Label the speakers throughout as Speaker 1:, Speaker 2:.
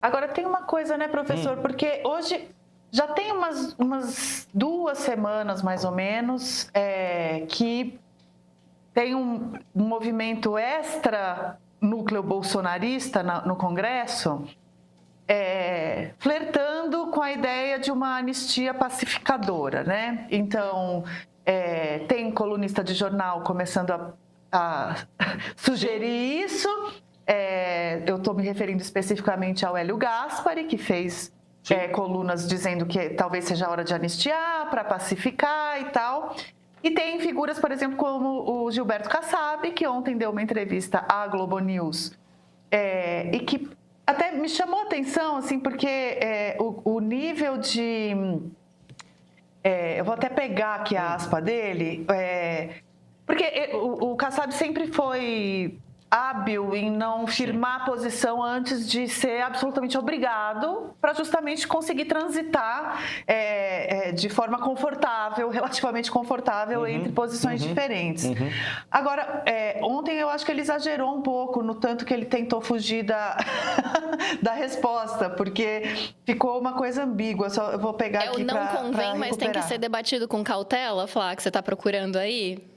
Speaker 1: Agora tem uma coisa, né, professor? Porque hoje já tem umas 2 semanas, mais ou menos, que tem um movimento extra núcleo bolsonarista no Congresso, flertando com a ideia de uma anistia pacificadora, né? Então, tem colunista de jornal começando a sugerir isso. Eu estou me referindo especificamente ao Hélio Gaspari, que fez colunas dizendo que talvez seja a hora de anistiar, para pacificar e tal. E tem figuras, por exemplo, como o Gilberto Kassab, que ontem deu uma entrevista à Globo News, e que até me chamou a atenção, assim, porque o nível de... eu vou até pegar aqui a aspa dele, porque o Kassab sempre foi hábil em não firmar a posição antes de ser absolutamente obrigado, para justamente conseguir transitar de forma confortável, relativamente confortável, entre posições diferentes. Agora, ontem eu acho que ele exagerou um pouco no tanto que ele tentou fugir da resposta, porque ficou uma coisa ambígua. Eu vou pegar aqui para
Speaker 2: não convém, mas tem que ser debatido com cautela, Flá, que você está procurando aí?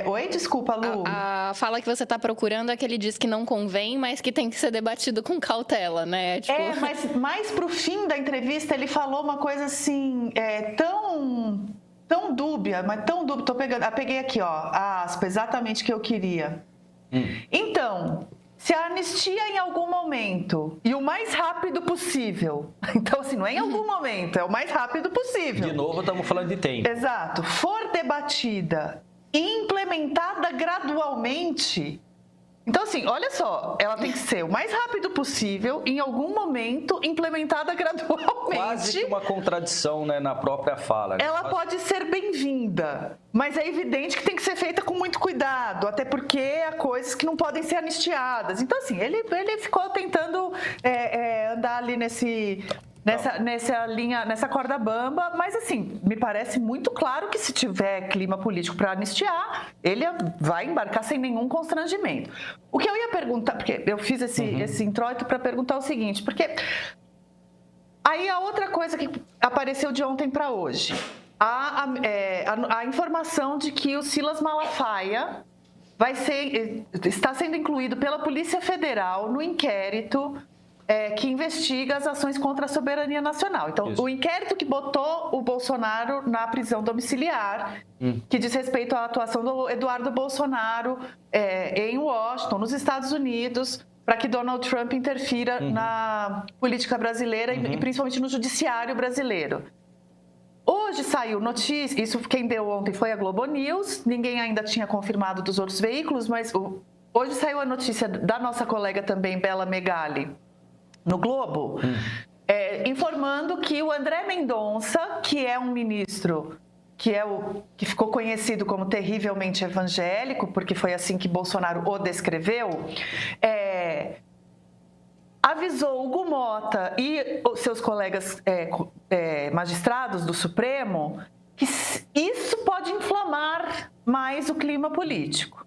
Speaker 1: Oi, desculpa, Lu.
Speaker 2: A fala que você está procurando é que ele diz que não convém, mas que tem que ser debatido com cautela, né? Tipo...
Speaker 1: mas mais pro fim da entrevista ele falou uma coisa assim, tão dúbia, mas tão dúbia. Peguei aqui, ó, a aspa, exatamente o que eu queria. Então, se a anistia em algum momento, e o mais rápido possível, então assim, não é em algum momento, é o mais rápido possível.
Speaker 3: De novo, estamos falando de tempo.
Speaker 1: Exato. For debatida e implementada gradualmente. Então, assim, olha só, ela tem que ser o mais rápido possível, em algum momento, implementada gradualmente.
Speaker 3: Quase que uma contradição, né, na própria fala.
Speaker 1: Ela pode ser bem-vinda, mas é evidente que tem que ser feita com muito cuidado, até porque há coisas que não podem ser anistiadas. Então, assim, ele ficou tentando andar ali nessa linha, nessa corda bamba, mas assim, me parece muito claro que se tiver clima político para anistiar, ele vai embarcar sem nenhum constrangimento. O que eu ia perguntar, porque eu fiz esse introito para perguntar o seguinte, porque aí a outra coisa que apareceu de ontem para hoje, a informação de que o Silas Malafaia está sendo incluído pela Polícia Federal no inquérito que investiga as ações contra a soberania nacional. Então, o inquérito que botou o Bolsonaro na prisão domiciliar, que diz respeito à atuação do Eduardo Bolsonaro em Washington, nos Estados Unidos, para que Donald Trump interfira na política brasileira e principalmente no judiciário brasileiro. Hoje saiu notícia, isso quem deu ontem foi a Globo News, ninguém ainda tinha confirmado dos outros veículos, mas hoje saiu a notícia da nossa colega também, Bela Megali, no Globo, informando que o André Mendonça, que é um ministro que ficou conhecido como terrivelmente evangélico, porque foi assim que Bolsonaro o descreveu, avisou Hugo Mota e os seus colegas magistrados do Supremo que isso pode inflamar mais o clima político.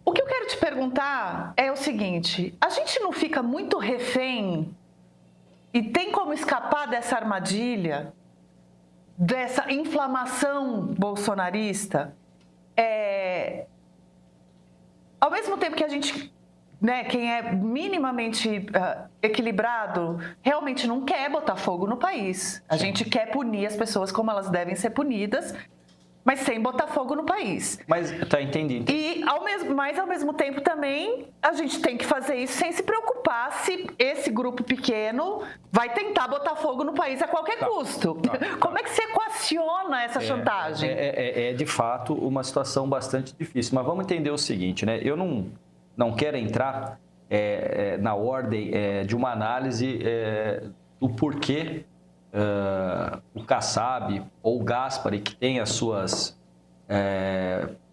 Speaker 1: O que eu quero te perguntar é o seguinte, a gente não fica muito refém e tem como escapar dessa armadilha, dessa inflamação bolsonarista? Ao mesmo tempo que a gente, né, quem é minimamente equilibrado, realmente não quer botar fogo no país. A gente quer punir as pessoas como elas devem ser punidas, mas sem botar fogo no país.
Speaker 3: Mas, tá, entendi.
Speaker 1: Mas, ao mesmo tempo, também, a gente tem que fazer isso sem se preocupar se esse grupo pequeno vai tentar botar fogo no país a qualquer custo. Como é que você equaciona essa chantagem?
Speaker 3: De fato, uma situação bastante difícil. Mas vamos entender o seguinte, né? Eu não quero entrar na ordem de uma análise do porquê o Kassab ou o Gaspari, que tem as suas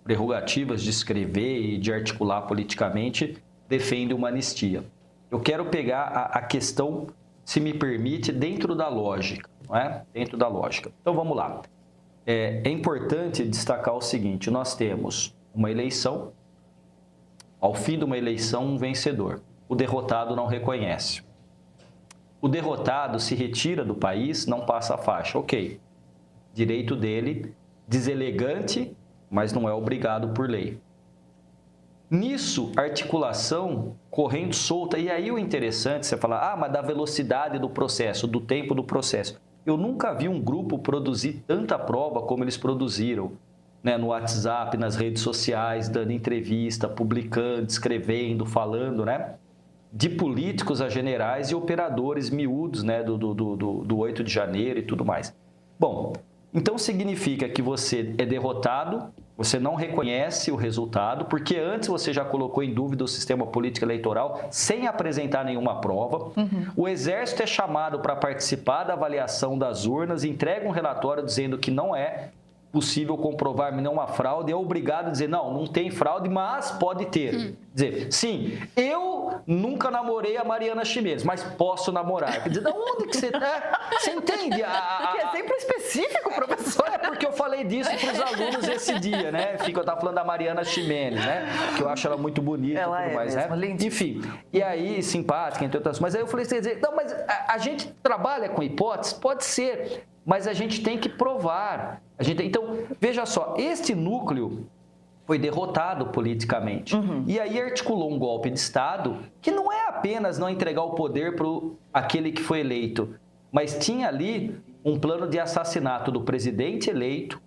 Speaker 3: prerrogativas de escrever e de articular politicamente, defende uma anistia. Eu quero pegar a questão, se me permite, dentro da lógica, não é? Dentro da lógica. Então, vamos lá. É importante destacar o seguinte, nós temos uma eleição, ao fim de uma eleição, um vencedor. o derrotado não reconhece. O derrotado se retira do país, não passa a faixa. Ok, direito dele, deselegante, mas não é obrigado por lei. Nisso, articulação correndo solta. E aí o interessante, você fala, mas da velocidade do processo, do tempo do processo. Eu nunca vi um grupo produzir tanta prova como eles produziram, né, no WhatsApp, nas redes sociais, dando entrevista, publicando, escrevendo, falando, né, de políticos a generais e operadores miúdos, né, do 8 de janeiro e tudo mais. Bom, então significa que você é derrotado, você não reconhece o resultado, porque antes você já colocou em dúvida o sistema político eleitoral sem apresentar nenhuma prova. O Exército é chamado para participar da avaliação das urnas, entrega um relatório dizendo que não é possível comprovar nenhuma fraude, é obrigado a dizer, não tem fraude, mas pode ter. Dizer, sim, eu nunca namorei a Mariana Ximenes, mas posso namorar. Quer dizer, de onde que você está? Você entende?
Speaker 1: Porque é sempre específico, professor.
Speaker 3: É porque eu falei disso para os alunos esse dia, né? Eu estava falando da Mariana Ximenes, né? Que eu acho ela muito bonita
Speaker 1: ela
Speaker 3: e tudo mais,
Speaker 1: mesmo,
Speaker 3: né?
Speaker 1: lindíssima.
Speaker 3: Enfim, e aí, simpática, entre outras. Mas aí eu falei, você dizer, não, mas a gente trabalha com hipóteses? Pode ser, mas a gente tem que provar. Então, veja só, este núcleo foi derrotado politicamente. E aí articulou um golpe de Estado que não é apenas não entregar o poder para aquele que foi eleito, mas tinha ali um plano de assassinato do presidente eleito,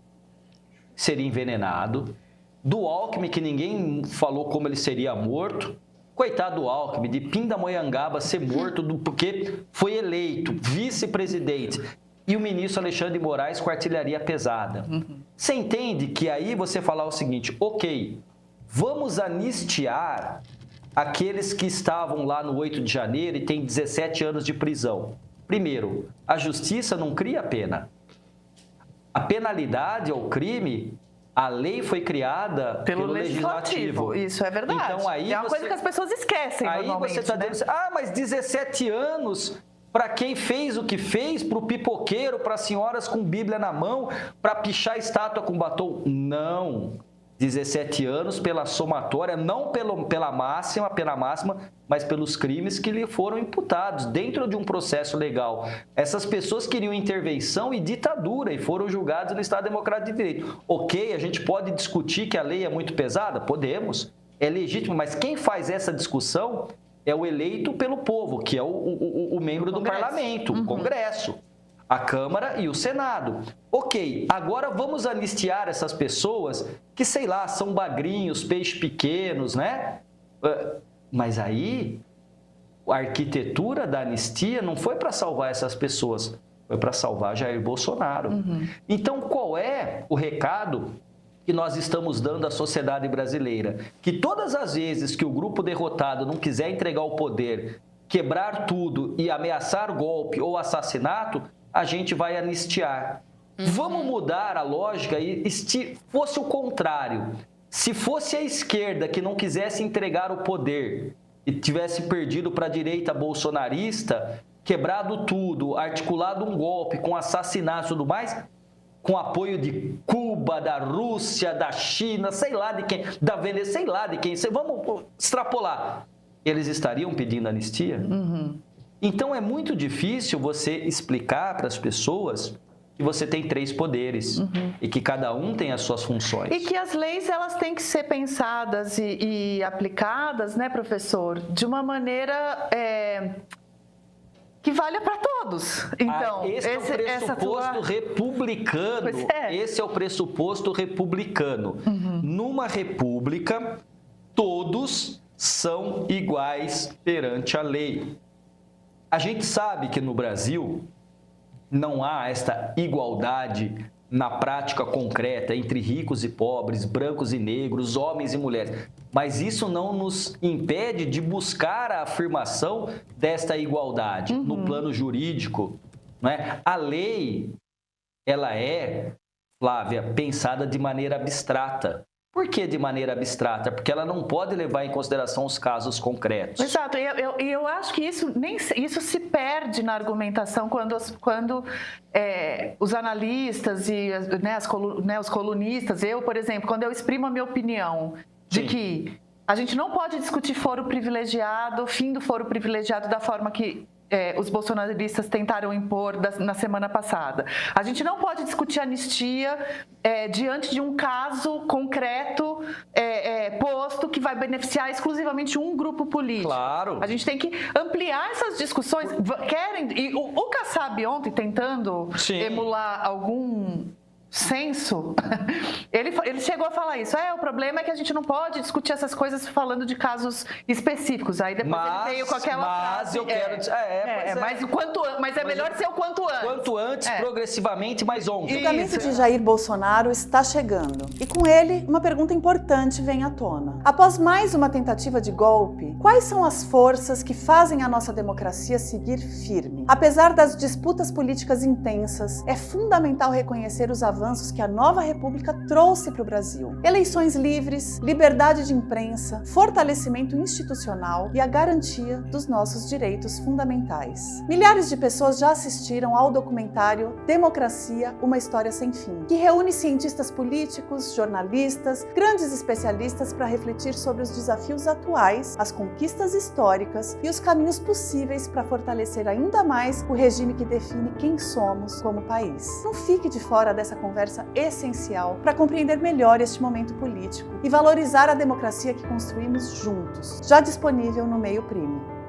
Speaker 3: seria envenenado, do Alckmin, que ninguém falou como ele seria morto. Coitado do Alckmin, de Pindamonhangaba ser morto porque foi eleito vice-presidente. E o ministro Alexandre de Moraes com artilharia pesada. Você entende que aí você falar o seguinte, ok, vamos anistiar aqueles que estavam lá no 8 de janeiro e têm 17 anos de prisão. Primeiro, a justiça não cria pena. A penalidade ao crime, a lei foi criada pelo legislativo.
Speaker 1: Isso é verdade.
Speaker 3: Então, aí
Speaker 1: é uma coisa que as pessoas esquecem normalmente.
Speaker 3: Aí você está dizendo, mas 17 anos... Para quem fez o que fez, para o pipoqueiro, para as senhoras com Bíblia na mão, para pichar estátua com batom? Não. 17 anos pela somatória, não pela pena máxima, mas pelos crimes que lhe foram imputados dentro de um processo legal. Essas pessoas queriam intervenção e ditadura e foram julgadas no Estado Democrático de Direito. Ok, a gente pode discutir que a lei é muito pesada? Podemos. É legítimo, mas quem faz essa discussão é o eleito pelo povo, que é o membro do parlamento, o Congresso, a Câmara e o Senado. Ok, agora vamos anistiar essas pessoas que, sei lá, são bagrinhos, peixes pequenos, né? Mas aí, a arquitetura da anistia não foi para salvar essas pessoas, foi para salvar Jair Bolsonaro. Então, qual é o recado que nós estamos dando à sociedade brasileira? Que todas as vezes que o grupo derrotado não quiser entregar o poder, quebrar tudo e ameaçar golpe ou assassinato, a gente vai anistiar. Vamos mudar a lógica e fosse o contrário. Se fosse a esquerda que não quisesse entregar o poder e tivesse perdido para a direita bolsonarista, quebrado tudo, articulado um golpe com assassinato e tudo mais, com apoio de Cuba, da Rússia, da China, sei lá de quem, da Venezuela, sei lá de quem, vamos extrapolar. Eles estariam pedindo anistia? Então, é muito difícil você explicar para as pessoas que você tem 3 poderes e que cada um tem as suas funções.
Speaker 1: E que as leis elas têm que ser pensadas e aplicadas, né, professor, de uma maneira... que valha para todos. Então,
Speaker 3: esse é o pressuposto republicano. Esse é o pressuposto republicano. Numa república, todos são iguais perante a lei. A gente sabe que no Brasil não há esta igualdade na prática concreta entre ricos e pobres, brancos e negros, homens e mulheres. Mas isso não nos impede de buscar a afirmação desta igualdade no plano jurídico, né? A lei, ela é, Flávia, pensada de maneira abstrata. Por que de maneira abstrata? Porque ela não pode levar em consideração os casos concretos.
Speaker 1: Exato, e eu acho que isso se perde na argumentação quando os analistas e os colunistas, eu, por exemplo, quando eu exprimo a minha opinião de que A gente não pode discutir foro privilegiado, fim do foro privilegiado da forma que os bolsonaristas tentaram impor na semana passada. A gente não pode discutir anistia diante de um caso concreto posto que vai beneficiar exclusivamente um grupo político.
Speaker 3: Claro.
Speaker 1: A gente tem que ampliar essas discussões. E o Kassab ontem, tentando emular algum senso, ele chegou a falar isso. O problema é que a gente não pode discutir essas coisas falando de casos específicos. Aí depois ele veio com aquela frase.
Speaker 3: Eu quero dizer.
Speaker 1: Mas é melhor ser o quanto antes.
Speaker 3: Quanto antes, progressivamente, mas ontem.
Speaker 4: O julgamento de Jair Bolsonaro está chegando. E com ele, uma pergunta importante vem à tona. Após mais uma tentativa de golpe, quais são as forças que fazem a nossa democracia seguir firme? Apesar das disputas políticas intensas, é fundamental reconhecer os avanços que a nova república trouxe para o Brasil. Eleições livres, liberdade de imprensa, fortalecimento institucional e a garantia dos nossos direitos fundamentais. Milhares de pessoas já assistiram ao documentário Democracia, uma História Sem Fim, que reúne cientistas políticos, jornalistas, grandes especialistas para refletir sobre os desafios atuais, as conquistas históricas e os caminhos possíveis para fortalecer ainda mais o regime que define quem somos como país. Não fique de fora dessa conversa essencial para compreender melhor este momento político e valorizar a democracia que construímos juntos, já disponível no Meio Primo.